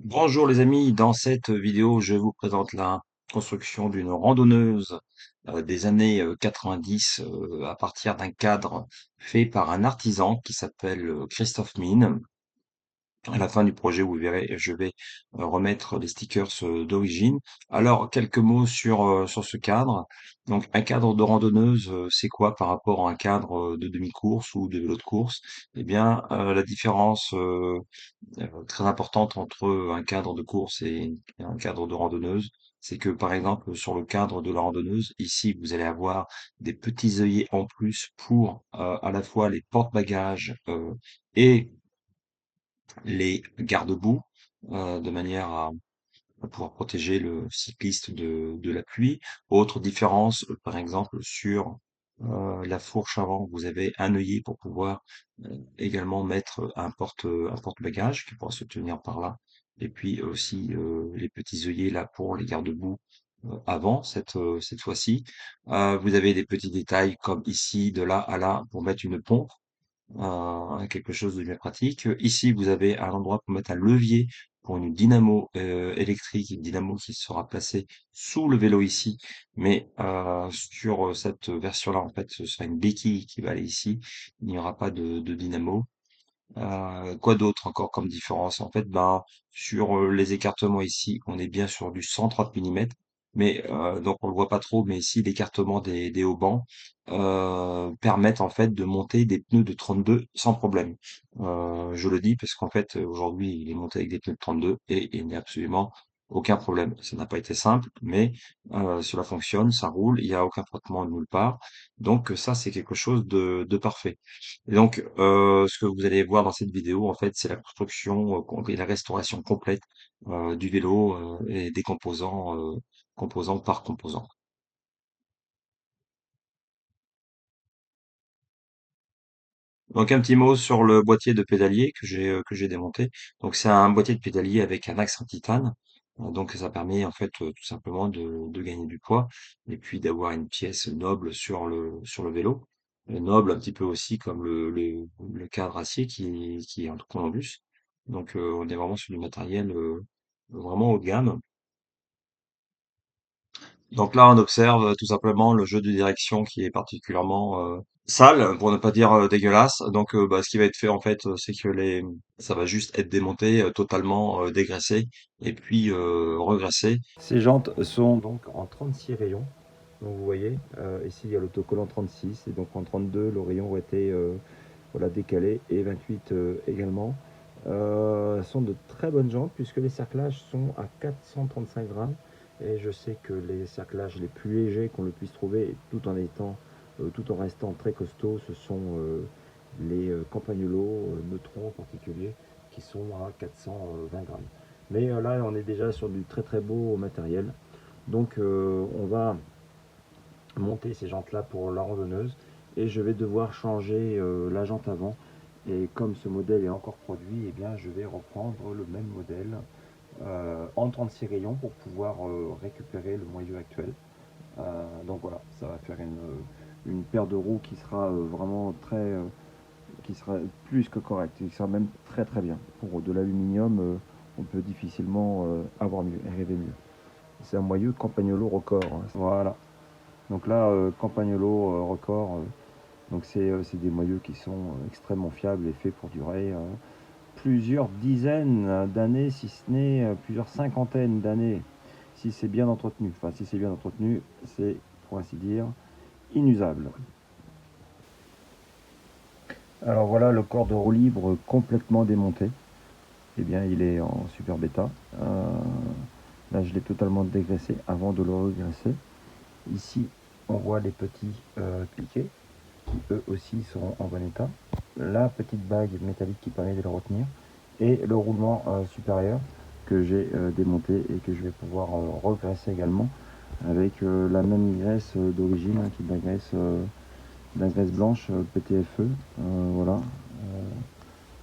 Bonjour les amis, dans cette vidéo, je vous présente la construction d'une randonneuse des années 90 à partir d'un cadre fait par un artisan qui s'appelle Christophe Mine. À la fin du projet, vous verrez, je vais remettre les stickers d'origine. Alors, quelques mots sur ce cadre. Donc, un cadre de randonneuse, c'est quoi par rapport à un cadre de demi-course ou de vélo de course? Eh bien, la différence très importante entre un cadre de course et un cadre de randonneuse, c'est que par exemple sur le cadre de la randonneuse, ici vous allez avoir des petits œillets en plus pour à la fois les porte-bagages et les garde-boue, de manière à pouvoir protéger le cycliste de la pluie. Autre différence, par exemple, sur la fourche avant, vous avez un œillet pour pouvoir également mettre un porte-bagages qui pourra se tenir par là. Et puis aussi les petits œillets là pour les garde-boue avant cette fois-ci. Vous avez des petits détails comme ici, de là à là, pour mettre une pompe quelque chose de bien pratique. Ici, vous avez un endroit pour mettre un levier pour une dynamo électrique, une dynamo qui sera placée sous le vélo ici, mais sur cette version-là, en fait, ce sera une béquille qui va aller ici. Il n'y aura pas de dynamo. Quoi d'autre encore comme différence? En fait, ben, sur les écartements ici, on est bien sur du 130 millimètres, mais donc on le voit pas trop, mais ici l'écartement des haubans permettent en fait de monter des pneus de 32 sans problème. Je le dis parce qu'en fait aujourd'hui il est monté avec des pneus de 32 et il n'y a absolument aucun problème. Ça n'a pas été simple, mais cela fonctionne, ça roule, il n'y a aucun frottement de nulle part. Donc ça c'est quelque chose de parfait. Et donc, ce que vous allez voir dans cette vidéo, en fait, c'est la construction et la restauration complète du vélo et des composants, composant par composant. Donc, un petit mot sur le boîtier de pédalier que j'ai démonté. Donc, c'est un boîtier de pédalier avec un axe en titane. Donc, ça permet en fait tout simplement de gagner du poids et puis d'avoir une pièce noble sur le vélo. Noble un petit peu aussi comme le cadre acier qui est en Columbus. Donc, on est vraiment sur du matériel vraiment haut de gamme. Donc là, on observe tout simplement le jeu de direction qui est particulièrement sale, pour ne pas dire dégueulasse. Donc, bah, ce qui va être fait en fait, c'est que ça va juste être démonté, totalement dégraissé et puis regraissé. Ces jantes sont donc en 36 rayons. Donc vous voyez, ici il y a l'autocollant 36 et donc en 32 le rayon aurait été voilà, décalé et 28 également. Sont de très bonnes jantes puisque les cerclages sont à 435 grammes et je sais que les cerclages les plus légers qu'on le puisse trouver tout en restant très costaud, ce sont les Campagnolo Neutron en particulier qui sont à 420 grammes. Mais là on est déjà sur du très très beau matériel. Donc on va monter ces jantes là pour la randonneuse et je vais devoir changer la jante avant et comme ce modèle est encore produit, eh bien, je vais reprendre le même modèle en 36 rayons pour pouvoir récupérer le moyeu actuel. Donc voilà, ça va faire une paire de roues qui sera vraiment qui sera plus que correcte, qui sera même très très bien. Pour de l'aluminium, on peut difficilement avoir mieux, rêver mieux. C'est un moyeu Campagnolo Record, hein. Voilà. Donc là, Campagnolo Record, donc c'est des moyeux qui sont extrêmement fiables et faits pour durer plusieurs dizaines d'années, si ce n'est plusieurs cinquantaines d'années, si c'est bien entretenu. Enfin, si c'est bien entretenu, c'est, pour ainsi dire, inusable. Alors voilà le corps de roue libre complètement démonté. Eh bien, il est en super bêta. Là, je l'ai totalement dégraissé avant de le regraisser. Ici, on voit les petits piquets qui eux aussi seront en bon état. La petite bague métallique qui permet de le retenir et le roulement supérieur que j'ai démonté et que je vais pouvoir regraisser également avec la même graisse d'origine qui est de la graisse blanche PTFE, voilà.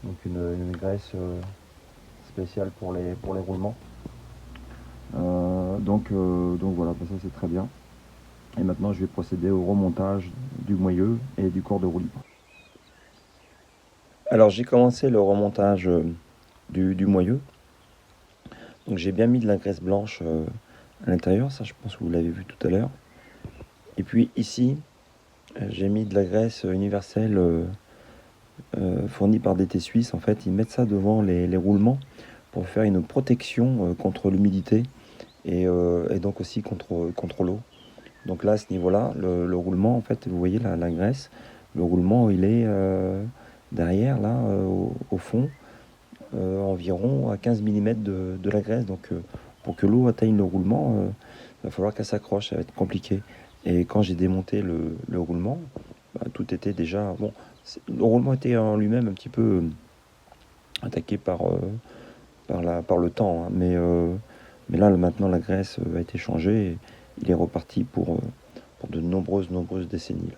Donc une graisse spéciale pour les roulements. Donc voilà, ça c'est très bien. Et maintenant je vais procéder au remontage du moyeu et du corps de roue libre. Alors j'ai commencé le remontage du moyeu. Donc j'ai bien mis de la graisse blanche à l'intérieur, ça je pense que vous l'avez vu tout à l'heure. Et puis ici, j'ai mis de la graisse universelle fournie par DT Suisse. En fait, ils mettent ça devant les roulements pour faire une protection contre l'humidité et donc aussi contre l'eau. Donc là, à ce niveau-là, le roulement, en fait, vous voyez la graisse, le roulement, il est derrière, là, au fond, environ à 15 mm de la graisse. Donc pour que l'eau atteigne le roulement, il va falloir qu'elle s'accroche, ça va être compliqué. Et quand j'ai démonté le roulement, bah, tout était déjà... Bon, le roulement était en lui-même un petit peu attaqué par le temps, hein, mais là, maintenant, la graisse a été changée et il est reparti pour de nombreuses décennies. Là.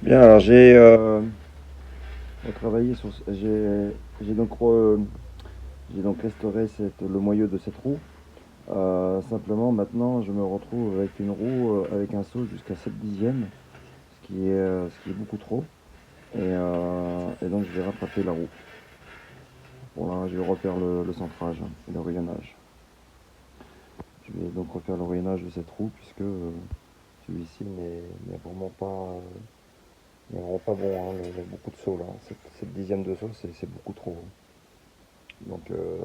Bien, alors retravaillé sur... J'ai donc, j'ai donc restauré le moyeu de cette roue. Simplement, maintenant, je me retrouve avec une roue avec un saut jusqu'à 7 dixièmes, ce qui est beaucoup trop. Et donc, je vais rattraper la roue. Bon, là, je vais refaire le centrage et le rayonnage. Je vais donc refaire le rayonnage de cette roue puisque celui-ci n'est vraiment pas bon. Hein, il y a beaucoup de sauts là. 7 dixièmes de saut, c'est beaucoup trop. Donc, euh,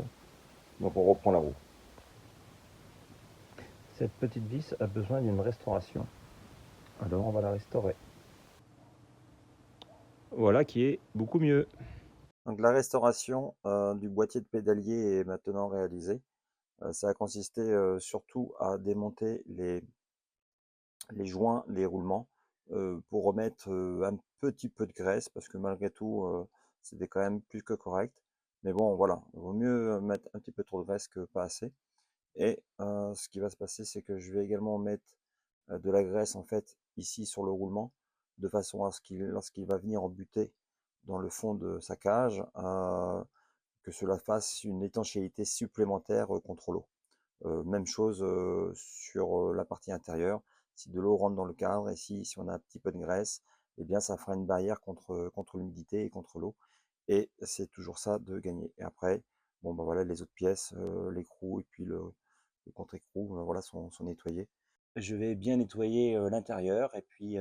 donc on reprend la roue. Cette petite vis a besoin d'une restauration. Alors on va la restaurer. Voilà qui est beaucoup mieux. Donc la restauration du boîtier de pédalier est maintenant réalisée. Ça a consisté surtout à démonter les joints, les roulements, pour remettre un petit peu de graisse, parce que malgré tout, c'était quand même plus que correct. Mais bon, voilà, il vaut mieux mettre un petit peu trop de graisse que pas assez. Et ce qui va se passer, c'est que je vais également mettre de la graisse en fait ici sur le roulement, de façon à ce qu'il, lorsqu'il va venir en buter dans le fond de sa cage, que cela fasse une étanchéité supplémentaire contre l'eau. Même chose sur la partie intérieure. Si de l'eau rentre dans le cadre et si on a un petit peu de graisse, eh bien ça fera une barrière contre l'humidité et contre l'eau. Et c'est toujours ça de gagner. Et après, bon ben voilà, les autres pièces, l'écrou et puis le contre-écrou, voilà, sont nettoyés. Je vais bien nettoyer l'intérieur et puis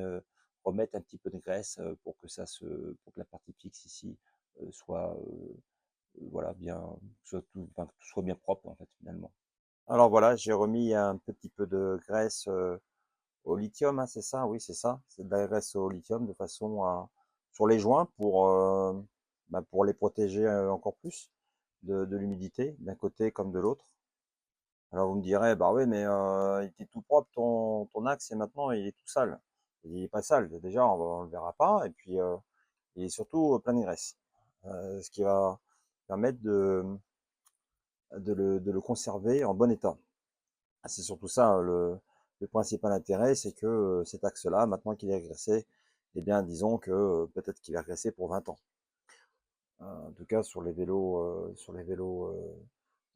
remettre un petit peu de graisse pour que la partie fixe ici soit voilà bien enfin, que tout soit bien propre en fait finalement. Alors voilà, j'ai remis un petit peu de graisse au lithium, hein, c'est ça? Oui, c'est ça. C'est de la graisse au lithium de façon à sur les joints pour les protéger encore plus de l'humidité d'un côté comme de l'autre. Alors vous me direz, bah oui, mais il était tout propre ton axe et maintenant il est tout sale. Il est pas sale, déjà on le verra pas, et puis il est surtout plein de graisse. Ce qui va permettre de le conserver en bon état. C'est surtout ça le principal intérêt, c'est que cet axe-là, maintenant qu'il est régressé, eh bien disons que peut-être qu'il est régressé pour 20 ans. En tout cas sur les vélos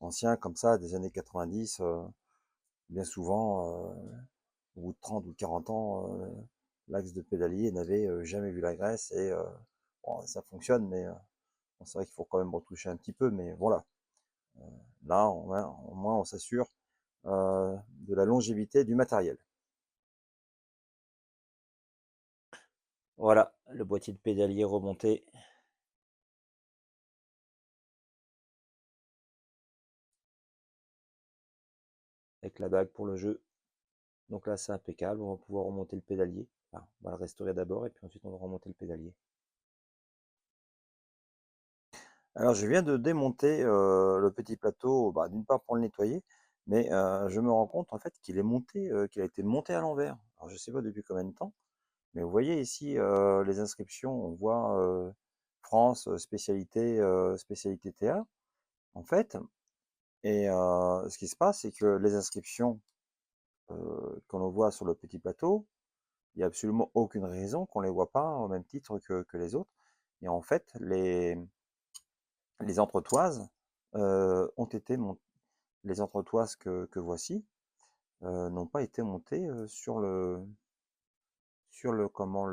anciens comme ça, des années 90, bien souvent, au bout de 30 ou 40 ans, l'axe de pédalier n'avait jamais vu la graisse et bon, ça fonctionne, mais bon, c'est vrai qu'il faut quand même retoucher un petit peu, mais voilà. Là, au moins, on s'assure de la longévité du matériel. Voilà, le boîtier de pédalier remonté. Avec la bague pour le jeu. Donc là, c'est impeccable. On va pouvoir remonter le pédalier. Enfin, on va le restaurer d'abord et puis ensuite on va remonter le pédalier. Alors, je viens de démonter le petit plateau, bah, d'une part pour le nettoyer, mais je me rends compte en fait qu'il a été monté à l'envers. Alors, je sais pas depuis combien de temps, mais vous voyez ici les inscriptions, on voit France, spécialité théâtre, en fait. Et ce qui se passe, c'est que les inscriptions qu'on voit sur le petit plateau, il n'y a absolument aucune raison qu'on ne les voit pas au même titre que les autres. Et en fait, les entretoises ont été montées. Les entretoises que voici n'ont pas été montées sur le, comment,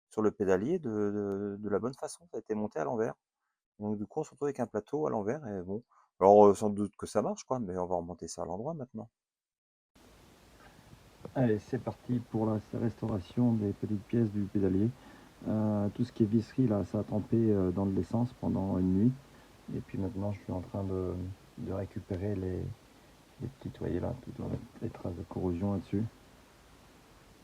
sur le pédalier de la bonne façon. Ça a été monté à l'envers. Donc du coup, on se retrouve avec un plateau à l'envers et bon. Alors sans doute que ça marche quoi, mais on va remonter ça à l'endroit maintenant. Allez, c'est parti pour la restauration des petites pièces du pédalier. Tout ce qui est visserie, là, ça a trempé dans de l'essence pendant une nuit. Et puis maintenant, je suis en train de récupérer les petites, vous voyez là, toutes les traces de corrosion là-dessus,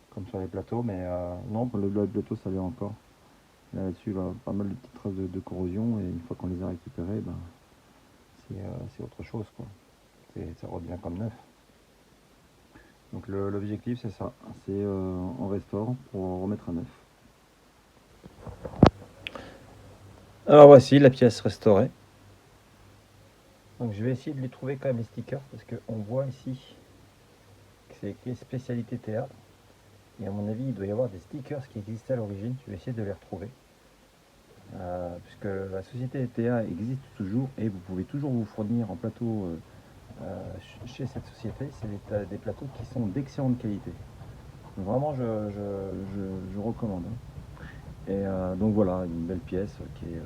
comme sur les plateaux. Mais non, pour le plateau, ça vient encore. Là-dessus, il y a pas mal de petites traces de corrosion. Et une fois qu'on les a récupérées, ben, c'est autre chose, quoi. Ça revient comme neuf. Donc l'objectif, c'est ça. C'est on restaure pour remettre à neuf. Alors voici la pièce restaurée. Donc je vais essayer de lui trouver quand même les stickers parce qu'on voit ici que c'est écrit spécialité TA. Et à mon avis, il doit y avoir des stickers qui existaient à l'origine. Je vais essayer de les retrouver. Puisque la société TA existe toujours et vous pouvez toujours vous fournir en plateau chez cette société. C'est des plateaux qui sont d'excellente qualité. Donc vraiment, je recommande. Et donc voilà, une belle pièce qui est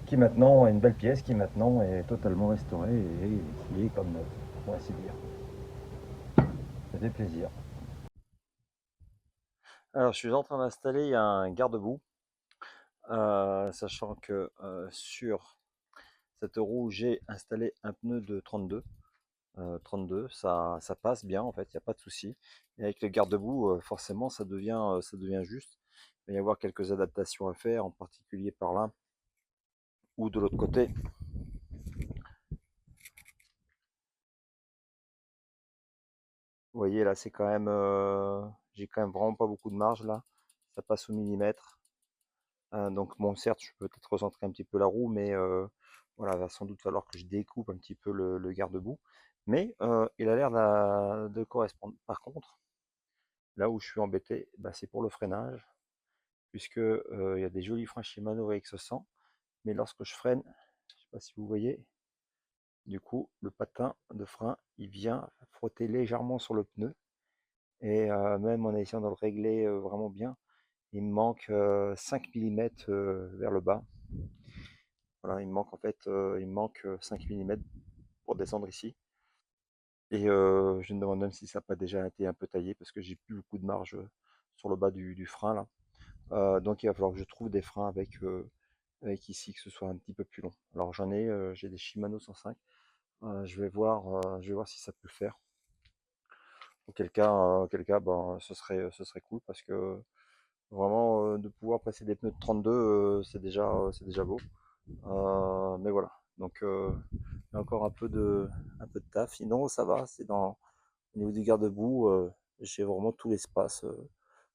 qui maintenant est une belle pièce, qui maintenant est totalement restaurée et qui est comme neuf, pour ainsi dire. Ça fait plaisir. Alors je suis en train d'installer un garde-boue, sachant que sur cette roue j'ai installé un pneu de 32. 32, ça passe bien en fait, il n'y a pas de souci. Et avec le garde-boue, forcément ça devient juste. Il va y avoir quelques adaptations à faire, en particulier par là ou de l'autre côté. Vous voyez là, c'est quand même, j'ai quand même vraiment pas beaucoup de marge là. Ça passe au millimètre. Donc bon, certes, je peux peut-être recentrer un petit peu la roue, mais voilà, il va sans doute falloir que je découpe un petit peu le garde-boue. Mais il a l'air de correspondre. Par contre, là où je suis embêté, bah, c'est pour le freinage, puisque il y a des jolis freins Shimano VX100, mais lorsque je freine, je sais pas si vous voyez, du coup, le patin de frein, il vient frotter légèrement sur le pneu, et même en essayant de le régler vraiment bien, il me manque 5 mm vers le bas. Voilà, il me manque en fait, il me manque 5 mm pour descendre ici. Et je me demande même si ça n'a pas déjà été un peu taillé parce que j'ai plus beaucoup de marge sur le bas du frein là. Donc il va falloir que je trouve des freins avec ici que ce soit un petit peu plus long. Alors j'ai des Shimano 105. Je vais voir si ça peut le faire. Auquel cas, ben, ce serait cool parce que vraiment de pouvoir passer des pneus de 32, c'est déjà beau. Mais voilà. Donc il y a encore un peu de taf. Sinon, ça va. Au niveau du garde-boue, j'ai vraiment tout l'espace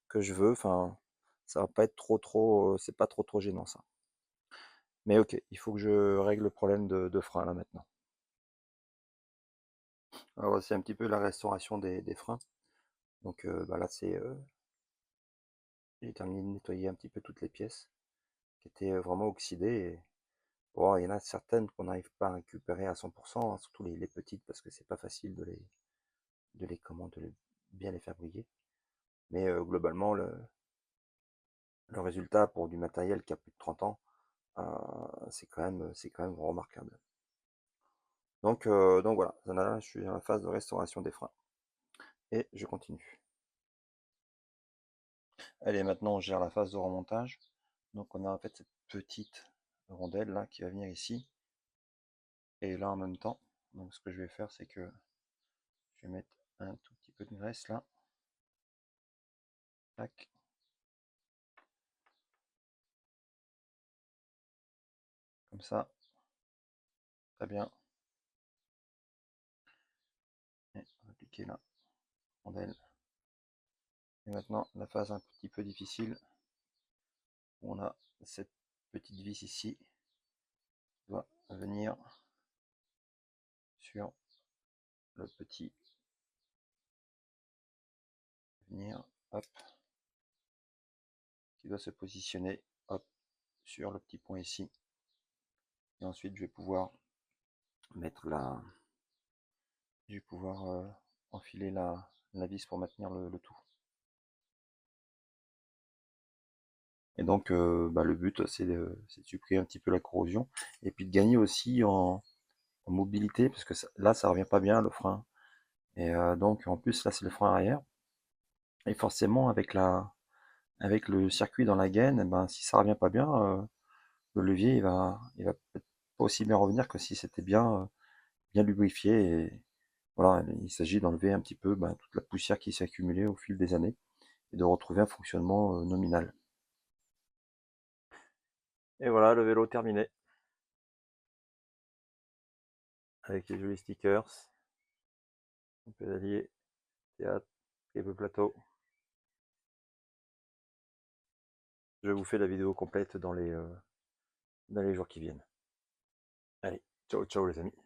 que je veux. Enfin, ça va pas être c'est pas trop gênant ça. Mais ok, il faut que je règle le problème de frein là maintenant. Alors c'est un petit peu la restauration des freins. Donc bah là j'ai terminé de nettoyer un petit peu toutes les pièces qui étaient vraiment oxydées. Et, bon, il y en a certaines qu'on n'arrive pas à récupérer à 100%, hein, surtout les petites parce que c'est pas facile de les bien les faire briller. Mais globalement, le résultat pour du matériel qui a plus de 30 ans, c'est quand même remarquable. Donc voilà, là, je suis dans la phase de restauration des freins. Et je continue. Allez, maintenant on gère la phase de remontage. Donc on a en fait cette petite rondelle là qui va venir ici. Et là en même temps, donc ce que je vais faire c'est que je vais mettre un tout petit peu de graisse là. Tac. Comme ça. Très bien. Et on va appliquer la rondelle. Et maintenant la phase un petit peu difficile. On a cette petite vis ici qui doit venir sur le petit, venir, hop, qui doit se positionner, hop, sur le petit point ici. Et ensuite, je vais pouvoir mettre je vais pouvoir enfiler la vis pour maintenir le tout. Et donc, le but, c'est de supprimer un petit peu la corrosion et puis de gagner aussi en mobilité, parce que là, ça revient pas bien le frein. Et donc, en plus, là, c'est le frein arrière. Et forcément, avec le circuit dans la gaine, eh ben, si ça revient pas bien, le levier, il va peut-être pas aussi bien revenir que si c'était bien lubrifié. Et voilà, il s'agit d'enlever un petit peu toute la poussière qui s'est accumulée au fil des années et de retrouver un fonctionnement nominal. Et voilà, le vélo terminé, avec les jolis stickers, pédalier, théâtre, cable plateau. Je vous fais la vidéo complète dans les jours qui viennent. Allez, ciao ciao les amis.